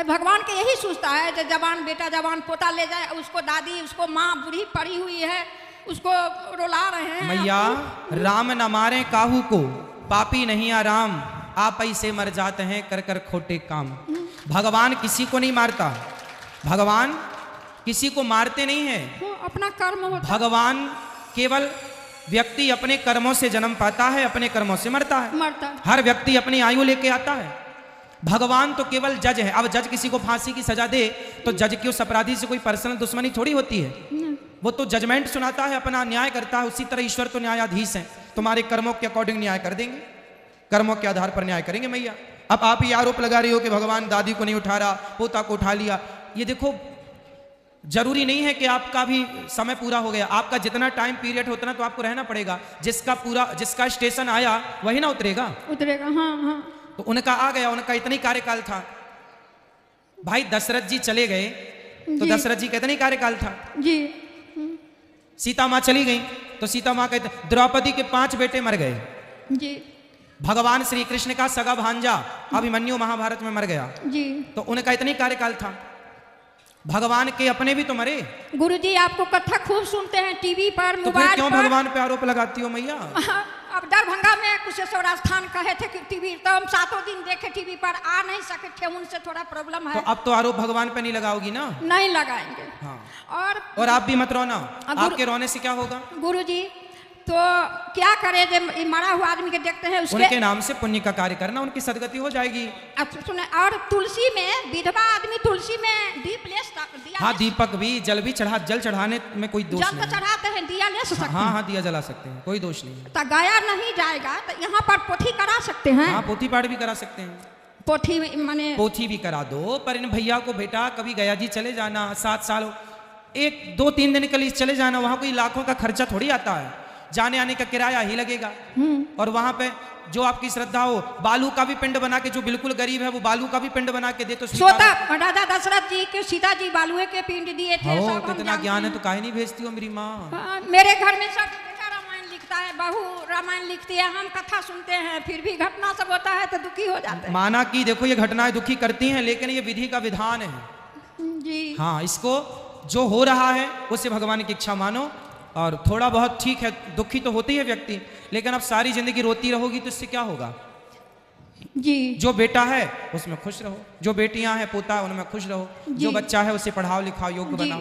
भगवान के यही सोचता है जो जवान बेटा जवान पोता ले जाए, उसको दादी उसको माँ बूढ़ी पड़ी हुई है उसको रुला रहे हैं। मैया राम न मारे काहू को, पापी नहीं आराम, आप ऐसे मर जाते हैं कर कर खोटे काम। भगवान किसी को नहीं मारता, भगवान किसी को मारते नहीं है, अपना कर्म होता। भगवान केवल व्यक्ति अपने कर्मों से जन्म पाता है, अपने कर्मों से मरता है। हर व्यक्ति अपनी आयु लेके आता है। भगवान तो केवल जज है। अब जज किसी को फांसी की सजा दे तो जज की उस अपराधी से कोई पर्सनल दुश्मनी थोड़ी होती है, वो तो जजमेंट सुनाता है, अपना न्याय करता है। उसी तरह ईश्वर तो न्यायाधीश है, तुम्हारे कर्मों के अकॉर्डिंग न्याय कर देंगे, कर्मों के आधार पर न्याय करेंगे। मैया अब आप ही आरोप लगा रही हो कि भगवान दादी को नहीं उठा रहा, पोता को उठा लिया। ये देखो जरूरी नहीं है कि आपका भी समय पूरा हो गया, आपका जितना टाइम पीरियड होता ना तो आपको रहना पड़ेगा। जिसका स्टेशन आया वही ना उतरेगा। हाँ हाँ। तो उनका आ गया, उनका इतनी कार्यकाल था। भाई दशरथ जी चले गए तो दशरथ जी का इतनी कार्यकाल था जी। सीता माँ चली गई तो सीता माँ कहते, द्रौपदी के 5 बेटे मर गए जी। भगवान श्री कृष्ण का सगा भांजा अभिमन्यु महाभारत में मर गया जी। तो उनका इतनी कार्यकाल था। भगवान के अपने भी तो मरे। गुरुजी आपको कथा खूब सुनते हैं टीवी पर, तो फिर क्यों भगवान पे आरोप लगाती हो मैया? अब दरभंगा में कुशेश्वर स्थान कहे थे कि टीवी, तो हम 7 दिन देखे टीवी पर, आ नहीं सके थे, उनसे थोड़ा प्रॉब्लम है। तो अब तो आरोप भगवान पे नहीं लगाओगी ना? नहीं लगाएंगे। हाँ। और आप भी मत रोना, आपके रोने से क्या होगा? गुरुजी तो क्या करे, जब मरा हुआ आदमी के देखते हैं उनके नाम से पुण्य का कार्य करना, उनकी सदगति हो जाएगी। अच्छा सुने, और तुलसी में विधवा आदमी तुलसी में दीप ले दिया। हाँ दीपक भी जल भी जल चढ़ाने में कोई दोष नहीं। जल चढ़ाते हैं, दिया ले सकते हैं। हाँ हाँ दिया जला सकते हैं, कोई दोष नहीं। तो गया नहीं जाएगा तो यहाँ पर पोथी करा सकते हैं। हाँ पोथी पाठ भी करा सकते हैं। पोथी माने पोथी भी करा दो, पर इन भैया को बेटा कभी गया जी चले जाना, 7 साल 1-2-3 दिन के लिए चले जाना, वहां कोई लाखों का खर्चा थोड़ी आता है, जाने आने का किराया ही लगेगा। और वहां पे जो आपकी श्रद्धा हो, बालू का भी पिंड बना के, जो बिल्कुल गरीब है वो बालू का भी पिंड बना के दे तो सोता राजा दशरथ जी के सीता जी बालुए के पिंड दिए थे। सब कितना ज्ञान है तो काहे नहीं भेजती हो मेरी माँ? मेरे घर में सब बेटा रामायण लिखता है, बहू रामायण लिखती है, हम कथा सुनते हैं, फिर भी घटना सब होता है तो दुखी हो जाते हैं। माना कि देखो ये घटनाएं दुखी करती हैं, लेकिन ये विधि का विधान है जी। हाँ, इसको जो हो रहा है उसे भगवान की इच्छा मानो। और थोड़ा बहुत ठीक है, दुखी तो होती है व्यक्ति, लेकिन अब सारी जिंदगी रोती रहोगी तो इससे क्या होगा जी। जो बेटा है उसमें खुश रहो, जो बेटियां हैं पोता उनमें खुश रहो, जो बच्चा है उसे पढ़ाओ लिखाओ योग्य बनाओ।